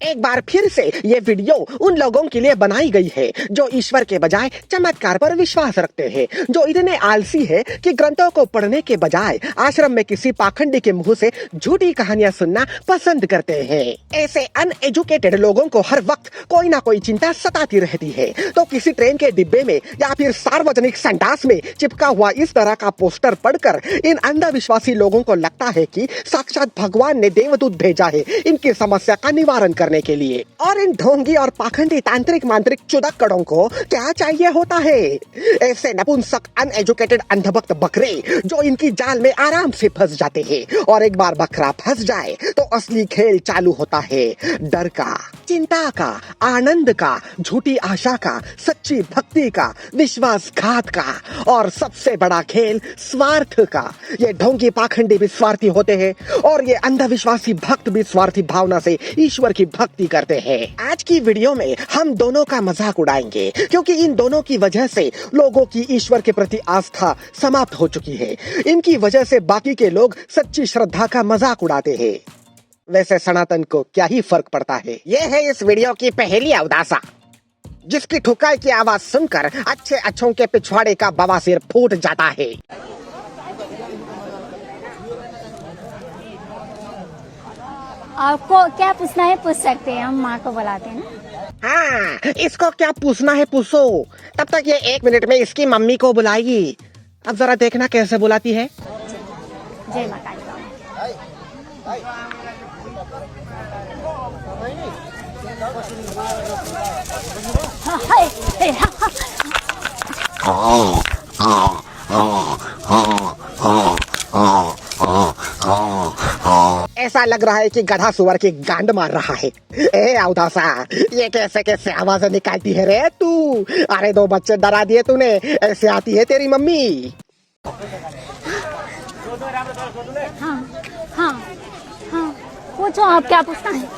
एक बार फिर से ये वीडियो उन लोगों के लिए बनाई गई है जो ईश्वर के बजाय चमत्कार पर विश्वास रखते हैं, जो इतने आलसी है कि ग्रंथों को पढ़ने के बजाय आश्रम में किसी पाखंडी के मुंह से झूठी कहानियां सुनना पसंद करते हैं। ऐसे अनएजुकेटेड लोगों को हर वक्त कोई ना कोई चिंता सताती रहती है, तो किसी ट्रेन के डिब्बे में या फिर सार्वजनिक संडास में चिपका हुआ इस तरह का पोस्टर पढ़कर इन अंधविश्वासी लोगों को लगता है कि साक्षात भगवान ने देवदूत भेजा है इनकी समस्या का निवारण करने के लिए। और इन ढोंगी और पाखंडी तांत्रिक मांत्रिक चुदक्कड़ों को क्या चाहिए होता है? ऐसे नपुंसक अनएजुकेटेड अंधभक्त बकरे जो इनकी जाल में आराम से फंस जाते हैं, और एक बार बकरा फंस जाए तो असली खेल चालू होता है। डर का, चिंता का, आनंद का, झूठी आशा का, सच्ची भक्ति का, विश्वासघात का, और सबसे बड़ा खेल स्वार्थ का। ये ढोंगी पाखंडी भी स्वार्थी होते हैं और ये अंधविश्वासी भक्त भी स्वार्थी भावना से ईश्वर की भक्ति करते हैं। आज की वीडियो में हम दोनों का मजाक उड़ाएंगे, क्योंकि इन दोनों की वजह से लोगों की ईश्वर के प्रति आस्था समाप्त हो चुकी है। इनकी वजह से बाकी के लोग सच्ची श्रद्धा का मजाक उड़ाते हैं। वैसे सनातन को क्या ही फर्क पड़ता है। ये है इस वीडियो की पहली अवदासा, जिसकी ठुकाई की आवाज सुनकर अच्छे अच्छों के पिछवाड़े का बवासीर फूट जाता है। आपको क्या पूछना है पूछ सकते हैं, हम माँ को बुलाते हैं ना। हाँ, इसको क्या पूछना है पूछो। तब तक ये 1 मिनट में इसकी मम्मी को बुलाएगी। अब जरा देखना कैसे बुलाती है। जय माता दी। ऐसा लग रहा है कि गधा सुअर की गांड मार रहा है। ए अवदासा, ये कैसे कैसे आवाजें निकालती है रे तू? अरे 2 बच्चे डरा दिए तूने, ऐसे आती है तेरी मम्मी। हाँ हाँ हाँ, पूछो आप क्या पूछना है।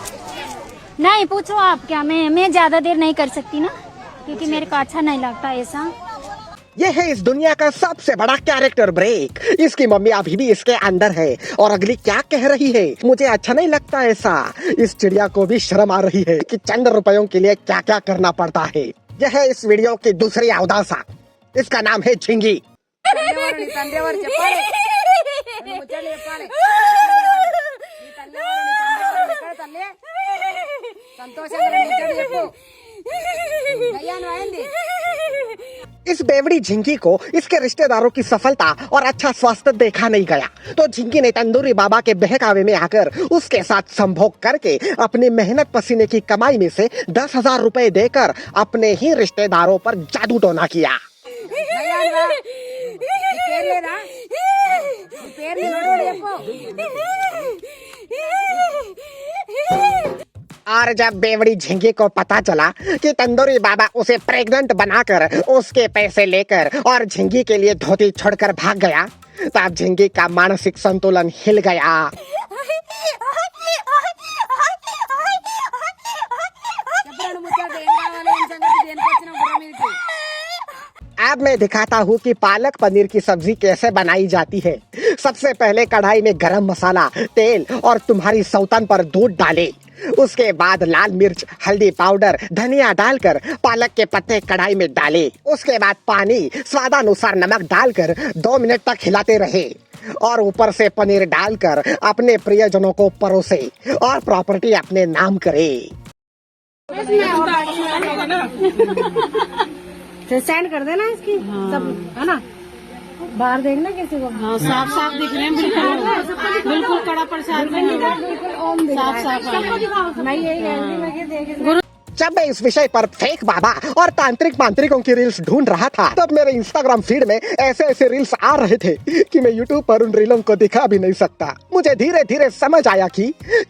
नहीं पूछो आप क्या, मैं ज्यादा देर नहीं कर सकती ना, क्योंकि मेरे को अच्छा नहीं लगता ऐसा। ये है इस दुनिया का सबसे बड़ा कैरेक्टर ब्रेक। इसकी मम्मी अभी भी इसके अंदर है और अगली क्या कह रही है। मुझे अच्छा नहीं लगता ऐसा। इस चिड़िया को भी शर्म आ रही है कि चंद रुपयों के लिए क्या क्या करना पड़ता है। यह है इस वीडियो की दूसरी अवदासा, इसका नाम है झिंगी। इस बेवड़ी झिंगी को इसके रिश्तेदारों की सफलता और अच्छा स्वास्थ्य देखा नहीं गया, तो झिंगी ने तंदूरी बाबा के बहकावे में आकर उसके साथ संभोग करके अपनी मेहनत पसीने की कमाई में से 10,000 रुपए देकर अपने ही रिश्तेदारों पर जादू टोना किया। और जब बेवड़ी झिंगी को पता चला कि तंदूरी बाबा उसे प्रेग्नेंट बनाकर उसके पैसे लेकर और झिंगी के लिए धोती छोड़कर भाग गया, तब झिंगी का मानसिक संतुलन हिल गया। अब मैं दिखाता हूँ कि पालक पनीर की सब्जी कैसे बनाई जाती है। सबसे पहले कढ़ाई में गरम मसाला, तेल और तुम्हारी सौतन पर दूध डाले। उसके बाद लाल मिर्च, हल्दी पाउडर, धनिया डालकर पालक के पत्ते कढ़ाई में डाले। उसके बाद पानी, स्वादानुसार नमक डालकर 2 मिनट तक हिलाते रहे और ऊपर से पनीर डालकर अपने प्रियजनों को परोसे और प्रॉपर्टी अपने नाम करे। सेंड कर देना इसकी। हाँ। सब है ना, बाहर देखना किसी को। हाँ, साफ साफ दिख रहे हैं, बिल्कुल कड़ा प्रसाद में बिल्कुल साफ साफ नहीं यही। जब मैं इस विषय पर फेक बाबा और तांत्रिक मांत्रिकों की रील्स ढूंढ रहा था, तब मेरे इंस्टाग्राम फीड में ऐसे ऐसे रील्स आ रहे थे कि मैं यूट्यूब पर उन रीलों को दिखा भी नहीं सकता। मुझे धीरे धीरे समझ आया कि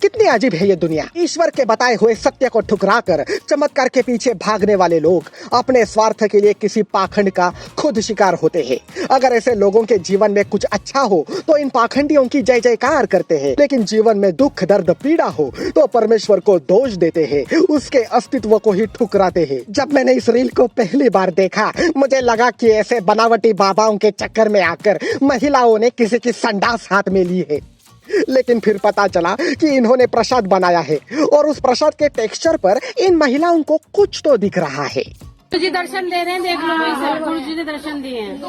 कितनी अजीब है ये दुनिया। ईश्वर के बताए हुए सत्य को ठुकराकर चमत्कार के पीछे भागने वाले लोग अपने स्वार्थ के लिए किसी पाखंड का खुद शिकार होते हैं। अगर ऐसे लोगों के जीवन में कुछ अच्छा हो तो इन पाखंडियों की जय जयकार करते हैं, लेकिन जीवन में दुख दर्द पीड़ा हो तो परमेश्वर को दोष देते हैं, उसके अस्तित्व को ही ठुकराते हैं। जब मैंने इस रील को पहली बार देखा, मुझे लगा कि ऐसे बनावटी बाबाओं के चक्कर में आकर महिलाओं ने किसी की संडास हाथ में ली है। लेकिन फिर पता चला कि इन्होंने प्रसाद बनाया है और उस प्रसाद के टेक्सचर पर इन महिलाओं को कुछ तो दिख रहा है। गुरु जी दर्शन दे रहे हैं, देख लो भाई सब गुरु जी ने दर्शन दिए हैं।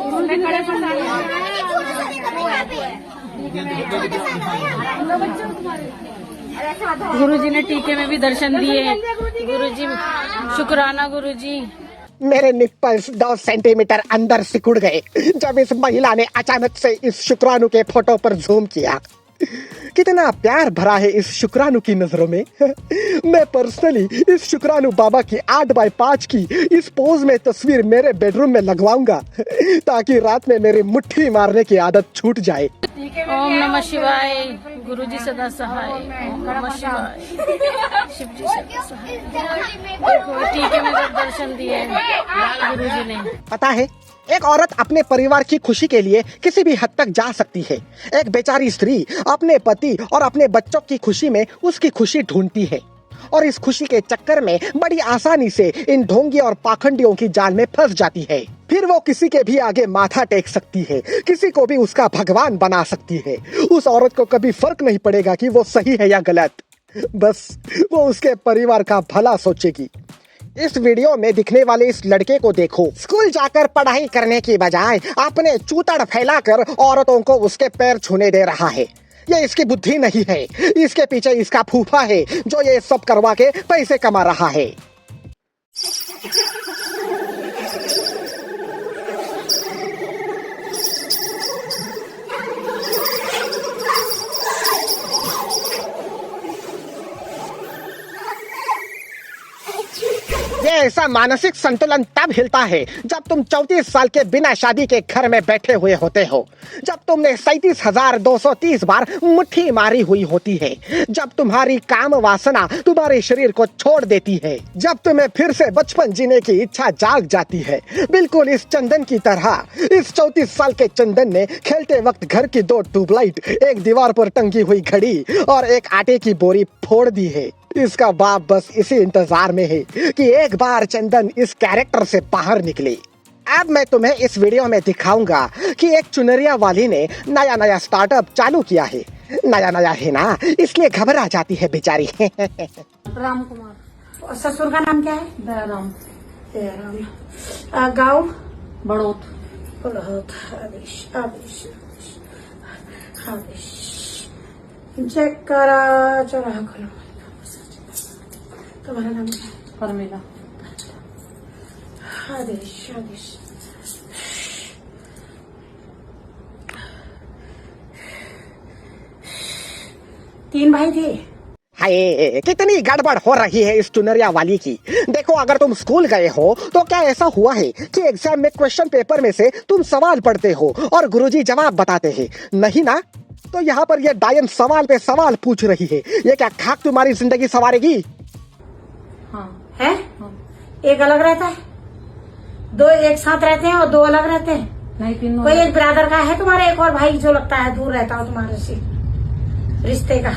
गुरु जी ने टीके में भी दर्शन दिए। गुरु जी शुक्राना गुरु जी। मेरे निप्पल्स 10 सेंटीमीटर अंदर सिकुड़ गए जब इस महिला ने अचानक से इस शुक्राणु के फोटो पर जूम किया। कितना प्यार भरा है इस शुक्राणु की नजरों में। मैं पर्सनली इस शुक्राणु बाबा की 8x5 की इस पोज में तस्वीर मेरे बेडरूम में लगवाऊंगा ताकि रात में मेरी मुट्ठी मारने की आदत छूट जाए। ओम नमः शिवाय। गुरु जी सदा सहाय। ओम नमः शिवाय। शिव जी सदा सहाय। देखो टीके में तो दर्शन दिए गुरु जी ने। पता है, एक औरत अपने परिवार की खुशी के लिए किसी भी हद तक जा सकती है। एक बेचारी स्त्री अपने पति और अपने बच्चों की खुशी में उसकी खुशी ढूंढती है और इस खुशी के चक्कर में बड़ी आसानी से इन ढोंगी और पाखंडियों की जाल में फंस जाती है। फिर वो किसी के भी आगे माथा टेक सकती है, किसी को भी उसका भगवान बना सकती है। उस औरत को कभी फर्क नहीं पड़ेगा कि वो सही है या गलत, बस वो उसके परिवार का भला सोचेगी। इस वीडियो में दिखने वाले इस लड़के को देखो, स्कूल जाकर पढ़ाई करने की बजाय अपने चूतड़ फैलाकर औरतों को उसके पैर छूने दे रहा है। ये इसकी बुद्धि नहीं है, इसके पीछे इसका फूफा है जो ये सब करवा के पैसे कमा रहा है। ये ऐसा मानसिक संतुलन तब हिलता है जब तुम 34 साल के बिना शादी के घर में बैठे हुए होते हो, जब तुमने 37,230 बार मुट्ठी मारी हुई होती है, जब तुम्हारी काम वासना तुम्हारे शरीर को छोड़ देती है, जब तुम्हें फिर से बचपन जीने की इच्छा जाग जाती है। बिल्कुल इस चंदन की तरह इस 34 साल के चंदन ने खेलते वक्त घर की 2 ट्यूबलाइट, एक दीवार पर टंगी हुई घड़ी और एक आटे की बोरी फोड़ दी है। इसका बाप बस इसी इंतजार में है कि एक बार चंदन इस कैरेक्टर से बाहर निकले। अब मैं तुम्हें इस वीडियो में दिखाऊंगा कि एक चुनरिया वाली ने नया स्टार्टअप चालू किया है। नया है ना, इसलिए घबरा जाती है बेचारी। राम कुमार। और ससुर का नाम क्या है? दयाराम। दयाराम। गाँव बड़ौत। आदेश आदेश आदेश। चेक करा चौराहा खोलो। तुम्हारा नाम क्या है? परमिला। आदेश आदेश। तीन भाई थे। हाय, कितनी गड़बड़ हो रही है इस चुनरिया वाली की। देखो, अगर तुम स्कूल गए हो तो क्या ऐसा हुआ है कि एग्जाम में क्वेश्चन पेपर में से तुम सवाल पढ़ते हो और गुरुजी जवाब बताते हैं? नहीं ना? तो यहाँ पर ये डायन सवाल पे सवाल पूछ रही है। ये क्या खाक तुम्हारी जिंदगी संवारेगी? हाँ है। हाँ। एक अलग रहता है, 2 एक साथ रहते हैं और 2 अलग रहते हैं। नहीं, तीनों। कोई एक ब्रदर का है तुम्हारे, एक और भाई जो लगता है दूर रहता हो तुम्हारे से रिश्ते का।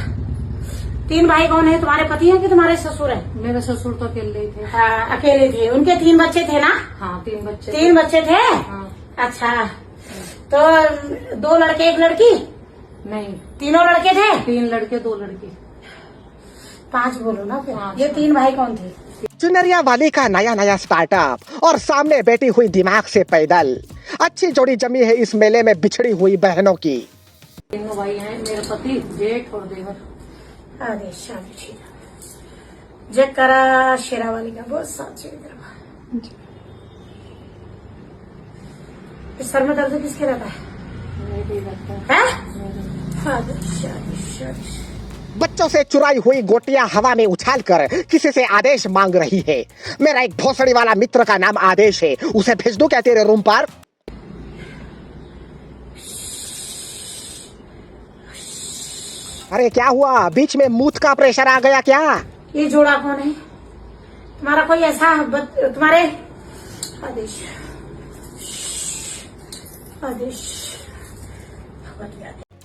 3 भाई कौन है? तुम्हारे पति हैं कि तुम्हारे ससुर है? मेरे ससुर तो अकेले ही थे। हाँ, अकेले थे। उनके 3 बच्चे थे ना? हाँ, 3 बच्चे। 3 बच्चे थे। हाँ। अच्छा, तो 2 लड़के 1 लड़की? नहीं, तीनों लड़के थे। 3 लड़के 2 लड़की। 5 बोलो ना फिर। ये 3 भाई कौन थे? चुनरिया वाली का नया स्टार्टअप और सामने बैठी हुई दिमाग से पैदल। अच्छी जोड़ी जमी है इस मेले में बिछड़ी हुई बहनों की। तीनों भाई हैं, मेरे पति, जेठ और देवर। आदेश आदेश। जय करा शेरा वाली का बहुत साथ। इस सर में दर्द किसके रहता है? आदेश आदेश आदेश। बच्चों से चुराई हुई गोटियां हवा में उछालकर किसी से आदेश मांग रही है। मेरा एक भोसड़ी वाला मित्र का नाम आदेश है, उसे भेज दूं क्या तेरे रूम पर? अरे क्या हुआ, बीच में मूत का प्रेशर आ गया क्या? ये जोड़ा कौन है तुम्हारा? कोई ऐसा तुम्हारे? आदेश आदेश।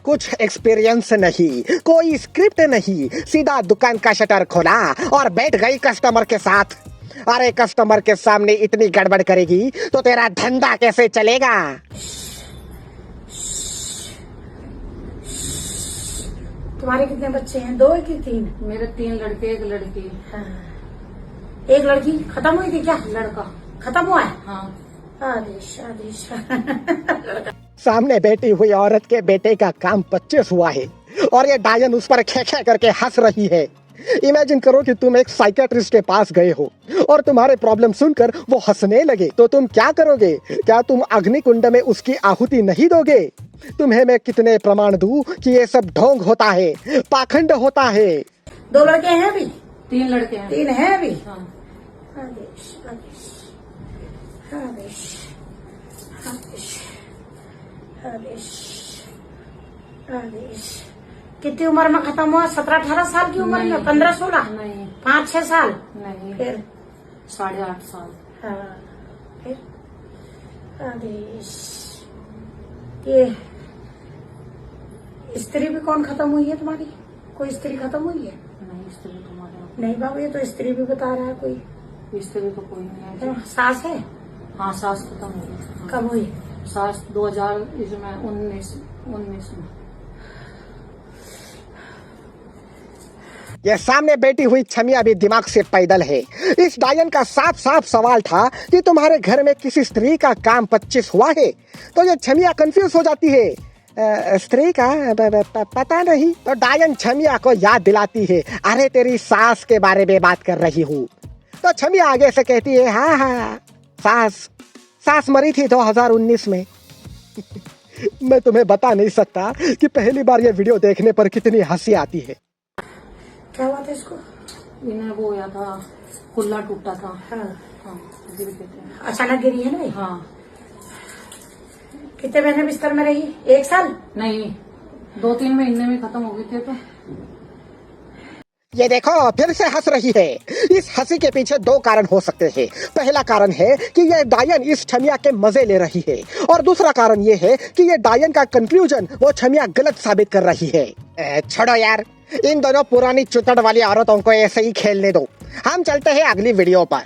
कुछ एक्सपीरियंस नहीं, कोई स्क्रिप्ट नहीं, सीधा दुकान का शटर खोला और बैठ गई कस्टमर के साथ। अरे कस्टमर के सामने इतनी गड़बड़ करेगी तो तेरा धंधा कैसे चलेगा? तुम्हारे कितने बच्चे हैं? 2 कि 3? मेरे 3 लड़के 1 लड़की। हाँ। एक लड़की खत्म हुई थी क्या? लड़का खत्म हुआ है? हाँ। आदेश आदेश। सामने बैठी हुई औरत के बेटे का काम 25 हुआ है और ये डायन उस पर खे खे करके हंस रही है। इमेजिन करो कि तुम एक साइकियाट्रिस्ट के पास गए हो और तुम्हारे प्रॉब्लम सुनकर वो हंसने लगे, तो तुम क्या करोगे? क्या तुम अग्नि कुंड में उसकी आहुति नहीं दोगे? तुम्हें मैं कितने प्रमाण दूं कि ये सब ढोंग होता है, पाखंड होता है। 2 लड़के हैं अभी? 3 लड़के हैं। 3 हैं अभी? हाँ। आदेश आदेश आदेश आदेश आदेश आदेश। कितनी उम्र में खत्म हुआ? 17-18 साल की उम्र में? 15-16? नहीं 5-6 साल? नहीं। फिर 8.5 साल। हाँ। फिर आदेश। ये स्त्री भी कौन खत्म हुई है तुम्हारी? कोई स्त्री खत्म हुई है? नहीं स्त्री तुम्हारे नहीं बाबू, ये तो स्त्री भी बता रहा है कोई। स्त्री तो कोई नहीं है। सास है? हाँ सास खत्म हो गई। कब हुई? सास 2019 में। ये सामने बैठी हुई छमिया भी दिमाग से पैदल है। इस डायन का साफ साफ सवाल था कि तुम्हारे घर में किसी स्त्री का काम 25 हुआ है, तो ये छमिया कंफ्यूज हो जाती है। स्त्री का पता नहीं, तो डायन छमिया को याद दिलाती है, अरे तेरी सास के बारे में बात कर रही हूँ। तो छमिया आगे से कहती है, हाँ हाँ सास मरी थी 2019 में। मैं तुम्हें बता नहीं सकता कि पहली बार ये वीडियो देखने पर कितनी हंसी आती है। क्या हुआ था इसको? इन्हें वो हुआ था, कुल्ला टूटा था। हाँ। हाँ गिर गए थे। अचानक गिरी है ना? हाँ। कितने महीने बिस्तर में रही? 1 साल? नहीं 2-3 महीने में खत्म हो गए थे। तो ये देखो फिर से हंस रही है। इस हंसी के पीछे 2 कारण हो सकते हैं। पहला कारण है कि ये डायन इस छमिया के मजे ले रही है, और दूसरा कारण ये है कि ये डायन का कंक्लूजन वो छमिया गलत साबित कर रही है। छोड़ो यार, इन दोनों पुरानी चुतड़ वाली औरतों को ऐसे ही खेलने दो। हम चलते हैं अगली वीडियो पर।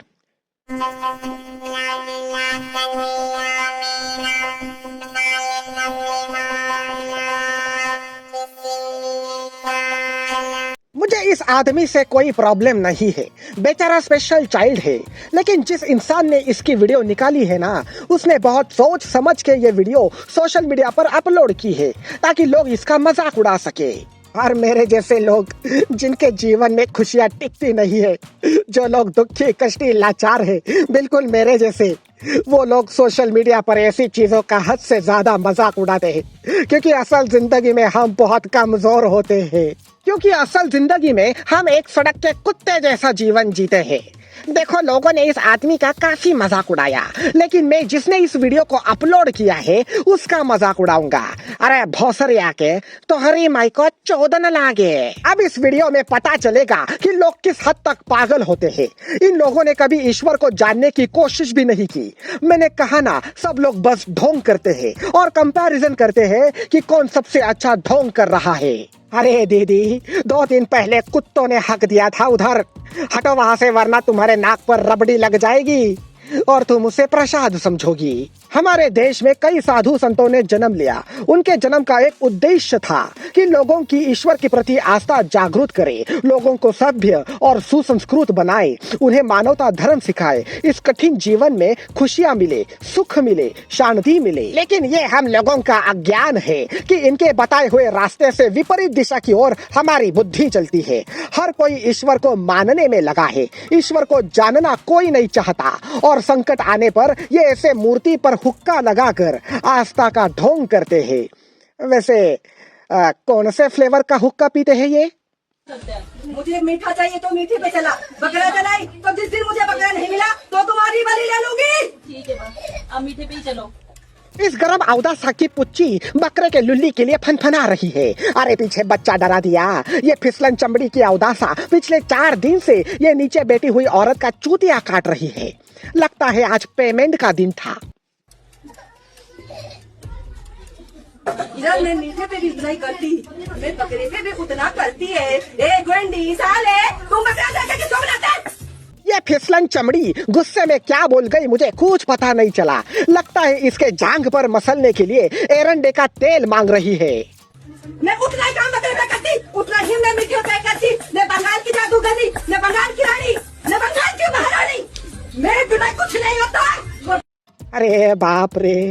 मुझे इस आदमी से कोई प्रॉब्लम नहीं है, बेचारा स्पेशल चाइल्ड है, लेकिन जिस इंसान ने इसकी वीडियो निकाली है ना, उसने बहुत सोच समझ के ये वीडियो सोशल मीडिया पर अपलोड की है ताकि लोग इसका मजाक उड़ा सके। और मेरे जैसे लोग जिनके जीवन में खुशियां टिकती नहीं है, जो लोग दुखी कष्टी लाचार है, बिल्कुल मेरे जैसे, वो लोग सोशल मीडिया पर ऐसी चीजों का हद से ज्यादा मजाक उड़ाते हैं, क्योंकि असल जिंदगी में हम बहुत कमजोर होते हैं। क्योंकि असल जिंदगी में हम एक सड़क के कुत्ते जैसा जीवन जीते हैं। देखो लोगों ने इस आदमी का काफी मजाक उड़ाया, लेकिन मैं जिसने इस वीडियो को अपलोड किया है उसका मजाक उड़ाऊंगा। अरे भौसरी आके तो हरी माई को चौदन लागे। अब इस वीडियो में पता चलेगा कि लोग किस हद तक पागल होते हैं। इन लोगों ने कभी ईश्वर को जानने की कोशिश भी नहीं की। मैंने कहा ना, सब लोग बस ढोंग करते हैं और कंपैरिजन करते हैं कि कौन सबसे अच्छा ढोंग कर रहा है। अरे दीदी, 2 दिन पहले कुत्तों ने हक दिया था उधर, हटो वहां से वरना तुम्हारे नाक पर रबड़ी लग जाएगी और तुम उसे प्रसाद समझोगी। हमारे देश में कई साधु संतों ने जन्म लिया। उनके जन्म का एक उद्देश्य था कि लोगों की ईश्वर के प्रति आस्था जागृत करे, लोगों को सभ्य और सुसंस्कृत बनाए, उन्हें मानवता धर्म सिखाए, इस कठिन जीवन में खुशियां मिले, सुख मिले, शांति मिले। लेकिन ये हम लोगों का अज्ञान है कि इनके बताए हुए रास्ते से विपरीत दिशा की ओर हमारी बुद्धि चलती है। हर कोई ईश्वर को मानने में लगा है, ईश्वर को जानना कोई नहीं चाहता, और संकट आने पर ये ऐसे मूर्ति पर हुक्का लगाकर आस्था का ढोंग करते हैं। वैसे कौन से फ्लेवर का हुक्का पीते हैं ये? मुझे मीठा चाहिए तो मीठे पे चला, बकरा चलाई तो जिस दिन मुझे बकरा नहीं मिला तो तुम्हारी बलि ले लूंगी। ठीक है बस, अब मीठे पे ही चलो। इस गरम अवदासा की पुच्ची बकरे के लुल्ली के लिए फनफना रही है। अरे पीछे बच्चा डरा दिया। ये फिसलन चमड़ी की अवदासा पिछले 4 दिन से ये नीचे बैठी हुई औरत का चूतिया काट रही है। लगता है आज पेमेंट का दिन था। इधर मैं मीठे पे भी उतना ही करती, मैं बकरे पे भी उतना करती है। ए गुंडी साले, तुम बकरा जाके किसको बनाते हैं? ये फिसलन चमड़ी गुस्से में क्या बोल गई मुझे कुछ पता नहीं चला। लगता है इसके जांघ पर मसलने के लिए एरंडे का तेल मांग रही है। मैं उतना ही काम बकरे पे करती, उतना ही मैं मीठे पे करती न बंगाल की जादूगरी न बंगाल की रानी न बंगाल की महारानी। मेरे बिना कुछ नहीं होता। अरे बाप रे,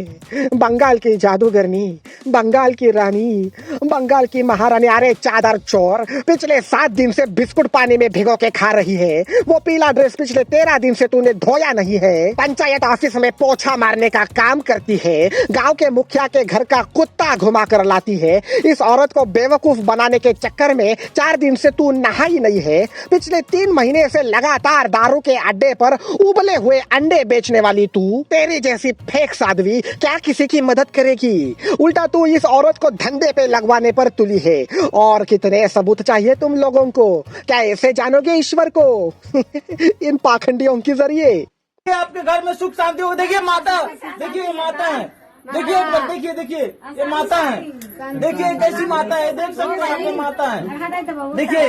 बंगाल की जादूगरनी, बंगाल की रानी, बंगाल की महारानी। अरे चादर चोर, पिछले 7 दिन से बिस्कुट पानी में भिगो के खा रही है। वो पीला ड्रेस पिछले 13 दिन से तूने धोया नहीं है। पंचायत ऑफिस में पोछा मारने का काम करती है। गांव के मुखिया के घर का कुत्ता घुमा कर लाती है। इस औरत को बेवकूफ बनाने के चक्कर में 4 दिन से तू नहाई नहीं है। पिछले 3 महीने से लगातार दारू के अड्डे पर उबले हुए अंडे बेचने वाली तू, तेरी जैसी फेक साध्वी क्या किसी की मदद करेगी? उल्टा तू इस औरत को धंधे पे लगवाने पर तुली है। और कितने सबूत चाहिए तुम लोगों को? क्या ऐसे जानोगे ईश्वर को? इन पाखंडियों के जरिए। आपके घर में सुख शांति हो। देखिए माता, देखिए ये माता है, देखिए एक बार देखिए, देखिए ये माता है, देखिए कैसी माता है, देख सकते हैं आपकी माता है, देखिए।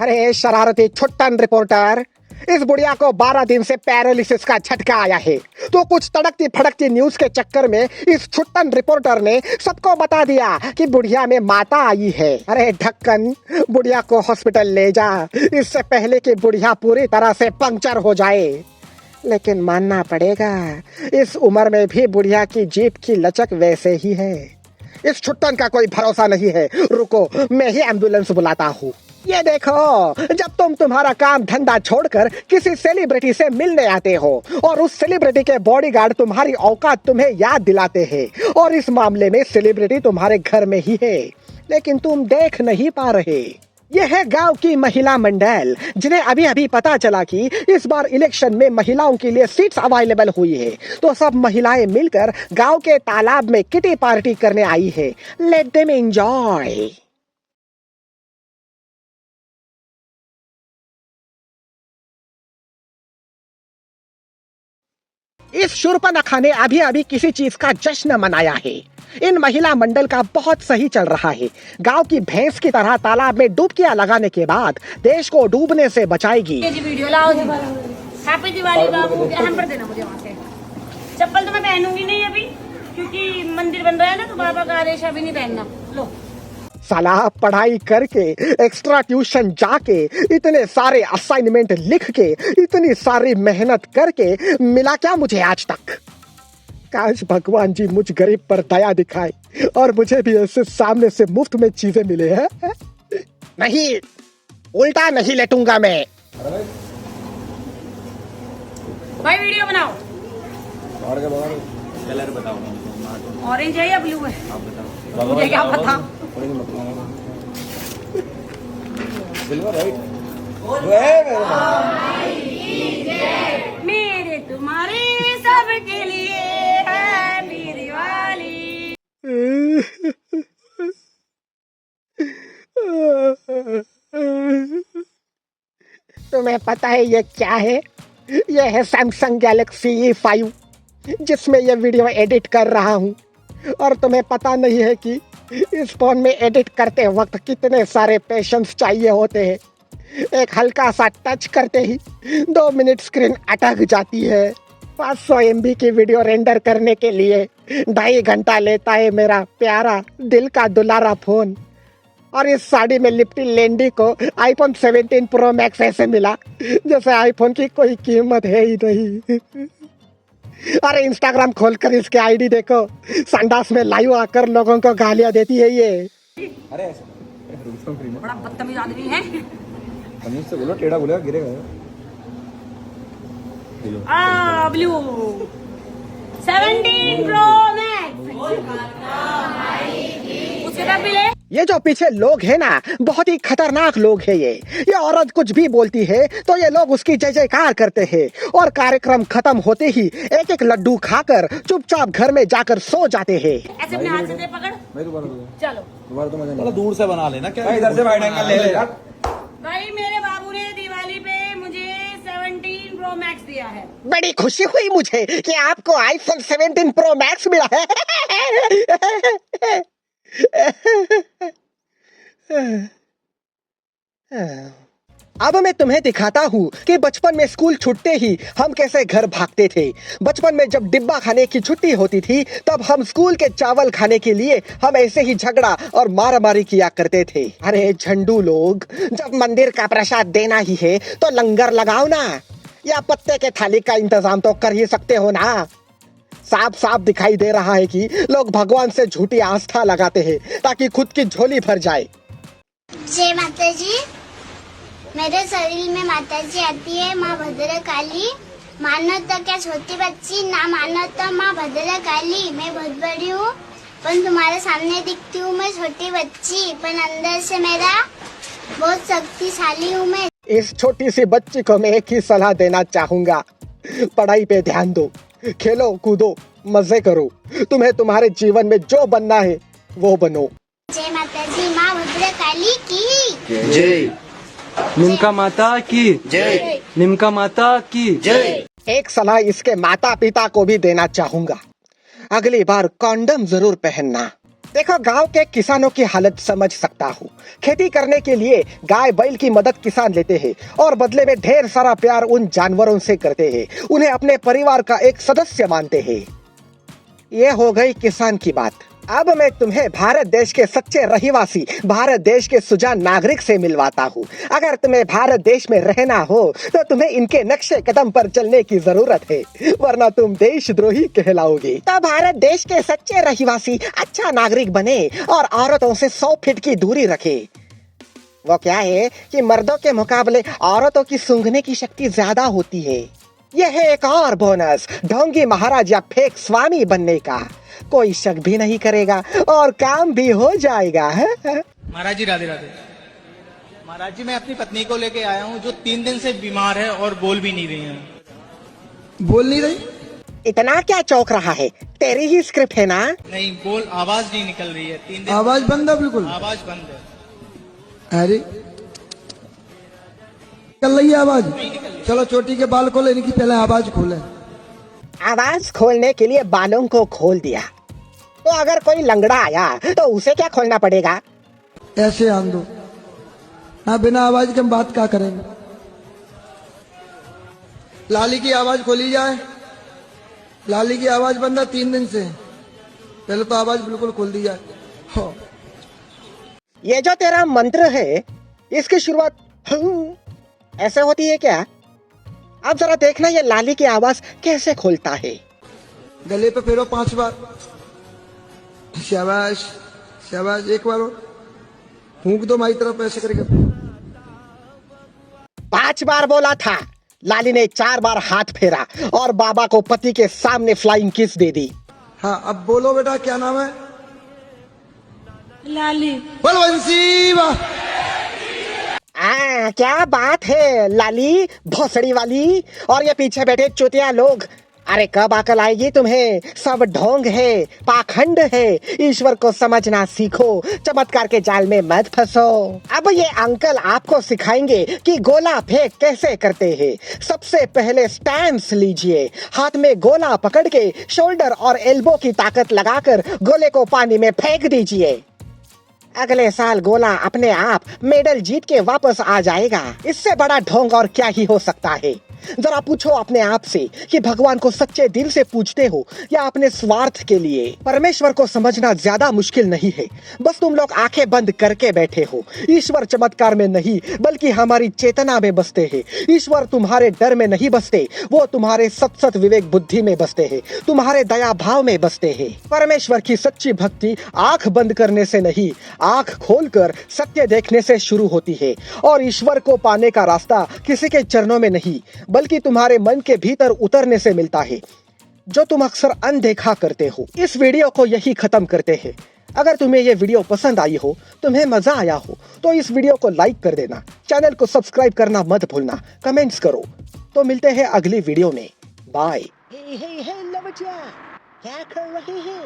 अरे शरारती छुट्टन रिपोर्टर, इस बुढ़िया को 12 दिन से पैरालिसिस का झटका आया है। तो कुछ तड़कती फड़कती न्यूज के चक्कर में इस छुट्टन रिपोर्टर ने सबको बता दिया कि बुढ़िया में माता आई है। अरे ढक्कन, बुढ़िया को हॉस्पिटल ले जा, इससे पहले कि बुढ़िया पूरी तरह से पंक्चर हो जाए। लेकिन मानना पड़ेगा, इस उम्र में भी बुढ़िया की जीभ की लचक वैसे ही है। इस छुट्टन का कोई भरोसा नहीं है। रुको, मैं ही एम्बुलेंस बुलाता हूँ। ये देखो, जब तुम तुम्हारा काम धंधा छोड़कर किसी सेलिब्रिटी से मिलने आते हो और उस सेलिब्रिटी के बॉडीगार्ड तुम्हारी औकात तुम्हें याद दिलाते हैं, और इस मामले में सेलिब्रिटी तुम्हारे घर में ही है, लेकिन तुम देख नहीं पा रहे। यह है गांव की महिला मंडल, जिन्हें अभी अभी पता चला कि इस बार इलेक्शन में महिलाओं के लिए सीट्स अवेलेबल हुई है। तो सब महिलाएं मिलकर गांव के तालाब में किटी पार्टी करने आई है। Let them enjoy. इस शूर्पणखा ने अभी अभी किसी चीज का जश्न मनाया है। इन महिला मंडल का बहुत सही चल रहा है। गांव की भैंस की तरह तालाब में डुबकियां लगाने के बाद देश को डूबने से बचाएगी। ये जी वीडियो लाओ जी। हैप्पी दिवाली बाबू, हैम्पर देना मुझे वहाँ से। चप्पल तो मैं पहनूंगी नहीं अभी, क्योंकि मंदिर बन रहा है ना, तो बाबा का आदेश अभी नहीं पहनना। लो साला, पढ़ाई करके, एक्स्ट्रा ट्यूशन जाके, इतने सारे असाइनमेंट लिख के, इतनी सारी मेहनत करके मिला क्या मुझे आज तक? काश भगवान जी मुझ गरीब पर दया दिखाए और मुझे भी ऐसे सामने से मुफ्त में चीजें मिले हैं। नहीं, उल्टा नहीं लेटूंगा मैं। भाई वीडियो बनाओ। कलर बताओ, ऑरेंज है या ब्लू है? आप बताओ। मुझे क्या पता। Silver right. मेरे तुम्हारे सबके लिए है मेरी वाली। तुम्हें पता है ये क्या है? ये है सैमसंग गैलेक्सी E5, जिसमें ये वीडियो एडिट कर रहा हूँ। और तुम्हें पता नहीं है कि इस फोन में एडिट करते वक्त कितने सारे पेशेंस चाहिए होते हैं। एक हल्का सा टच करते ही 2 मिनट स्क्रीन अटक जाती है। 500 MB की वीडियो रेंडर करने के लिए 2.5 घंटा लेता है मेरा प्यारा दिल का दुलारा फोन। और इस साड़ी में लिपटी लेंडी को iPhone 17 Pro Max ऐसे मिला जैसे आईफोन की कोई कीमत है ही नहीं। अरे इंस्टाग्राम खोलकर इसके आईडी देखो, संडास में लाइव आकर लोगों को गालियां देती है ये। अरे ऐसा बड़ा बदतमीज आदमी है। मनीष से बोलो, टेढ़ा बोलेगा गिरेगा। Blue 17 Pro Max। उसके बाद मिले। ये जो पीछे लोग हैं ना, बहुत ही खतरनाक लोग हैं ये औरत कुछ भी बोलती है तो ये लोग उसकी जय जयकार करते हैं, और कार्यक्रम खत्म होते ही एक एक लड्डू खाकर चुपचाप घर में जाकर सो जाते हैं। ऐसे अपने हाथ से दे पकड़। मैं दोबारा दूंगा। चलो दोबारा तो मजा नहीं। दूर से बना लेना क्या, इधर से वाइड एंगल ले ले यार। भाई मेरे बाबू ने दिवाली पे मुझे 17 Pro Max दिया है। बड़ी खुशी हुई मुझे कि आपको iPhone 17 Pro Max मिला है। अब मैं तुम्हें दिखाता हूँ कि बचपन में स्कूल छूटते ही हम कैसे घर भागते थे। बचपन में जब डिब्बा खाने की छुट्टी होती थी तब हम स्कूल के चावल खाने के लिए हम ऐसे ही झगड़ा और मारामारी किया करते थे। अरे झंडू लोग, जब मंदिर का प्रसाद देना ही है तो लंगर लगाओ ना, या पत्ते के थाली का इंतजाम तो कर ही सकते हो ना। साफ साफ दिखाई दे रहा है कि लोग भगवान से झूठी आस्था लगाते हैं ताकि खुद की झोली भर जाए। जय माता जी। मेरे शरीर में माता जी आती है, माँ भद्र काली। मानो तो क्या छोटी बच्ची, ना मानो तो माँ भद्र काली। मैं बहुत बड़ी हूँ पर तुम्हारे सामने दिखती हूँ मैं छोटी बच्ची, पर अंदर से मेरा बहुत शक्तिशाली हूँ मैं। इस छोटी सी बच्ची को मैं एक ही सलाह देना चाहूंगा, पढ़ाई पे ध्यान दो, खेलो कूदो, मजे करो। तुम्हें तुम्हारे जीवन में जो बनना है वो बनो। जय माता जी। माँ भद्र काली की जय। निमका माता की जय। निमका माता की जय। एक सलाह इसके माता पिता को भी देना चाहूंगा, अगली बार कॉन्डम जरूर पहनना। देखो, गांव के किसानों की हालत समझ सकता हूँ। खेती करने के लिए गाय बैल की मदद किसान लेते हैं और बदले में ढेर सारा प्यार उन जानवरों से करते हैं, उन्हें अपने परिवार का एक सदस्य मानते हैं। ये हो गई किसान की बात। अब मैं तुम्हें भारत देश के सच्चे रहिवासी, भारत देश के सुजान नागरिक से मिलवाता हूँ। अगर तुम्हें भारत देश में रहना हो तो तुम्हें इनके नक्शे कदम पर चलने की जरूरत है, वरना तुम देशद्रोही कहलाओगे। तो भारत देश के सच्चे रहिवासी अच्छा नागरिक बने और औरतों से 100 फीट की दूरी रखे। वो क्या है कि मर्दों के मुकाबले औरतों की सूंघने की शक्ति ज्यादा होती है। यह है एक और बोनस ढोंगी महाराज या फेक स्वामी बनने का। कोई शक भी नहीं करेगा और काम भी हो जाएगा। महाराज जी राधे राधे। महाराज जी, मैं अपनी पत्नी को लेके आया हूँ जो 3 दिन से बीमार है और बोल भी नहीं रही है। बोल नहीं रही? इतना क्या चौंक रहा है? तेरी ही स्क्रिप्ट है ना? नहीं, बोल आवाज नहीं निकल रही है 3 दिन। आवाज बंद है, बिल्कुल आवाज बंद है। अरे निकल रही है आवाज? चलो चोटी के बाल खोले, इनकी पहले आवाज खोले। आवाज खोलने के लिए बालों को खोल दिया, तो अगर कोई लंगड़ा आया तो उसे क्या खोलना पड़ेगा? ऐसे आन दो ना, बिना आवाज के हम बात क्या करेंगे। लाली की आवाज खोली जाए। लाली की आवाज बंद है 3 दिन से, पहले तो आवाज बिल्कुल खोल दी जाए। हो। ये जो तेरा मंत्र है इसकी शुरुआत ऐसे होती है क्या? अब जरा देखना ये लाली की आवाज कैसे खोलता है। गले पे फेरो 5 बार। शाबाश शाबाश। एक बार फूंक दो माई तरफ, ऐसे करके 5 बार बोला था। लाली ने 4 बार हाथ फेरा और बाबा को पति के सामने फ्लाइंग किस दे दी। हाँ, अब बोलो बेटा, क्या नाम है? लाली। बलवंशी वाह। क्या बात है लाली भोसड़ी वाली। और ये पीछे बैठे चुतिया लोग, अरे कब अकल आएगी तुम्हें? सब ढोंग है, पाखंड है। ईश्वर को समझना सीखो, चमत्कार के जाल में मत फंसो। अब ये अंकल आपको सिखाएंगे कि गोला फेंक कैसे करते हैं। सबसे पहले स्टैंस लीजिए, हाथ में गोला पकड़ के शोल्डर और एल्बो की ताकत लगाकर गोले को पानी में फेंक दीजिए। अगले साल गोला अपने आप मेडल जीत के वापस आ जाएगा। इससे बड़ा ढोंग और क्या ही हो सकता है। जरा पूछो अपने आप से कि भगवान को सच्चे दिल से पूजते हो या अपने स्वार्थ के लिए। परमेश्वर को समझना ज्यादा मुश्किल नहीं है, बस तुम लोग आंखें बंद करके बैठे हो। ईश्वर चमत्कार में नहीं बल्कि हमारी चेतना में बसते हैं। ईश्वर तुम्हारे डर में नहीं बसते, वो तुम्हारे सत विवेक बुद्धि में बसते हैं, तुम्हारे दया भाव में बसते हैं। परमेश्वर की सच्ची भक्ति आंख बंद करने से नहीं, आंख खोलकर सत्य देखने से शुरू होती है। और ईश्वर को पाने का रास्ता किसी के चरणों में नहीं बल्कि तुम्हारे मन के भीतर उतरने से मिलता है, जो तुम अक्सर अनदेखा करते हो। इस वीडियो को यही खत्म करते हैं। अगर तुम्हें ये वीडियो पसंद आई हो, तुम्हें मजा आया हो, तो इस वीडियो को लाइक कर देना, चैनल को सब्सक्राइब करना मत भूलना, कमेंट्स करो। तो मिलते हैं अगली वीडियो में। बाय। क्या कर रहे हैं?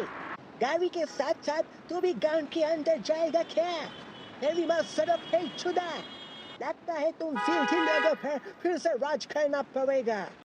गाड़ी के साथ साथ तू भी गांव के अंदर जाएगा क्या? मेरी माँ सड़क है छुदा। लगता है तुम सीधी लोगों पर फिर से राज करना पड़ेगा।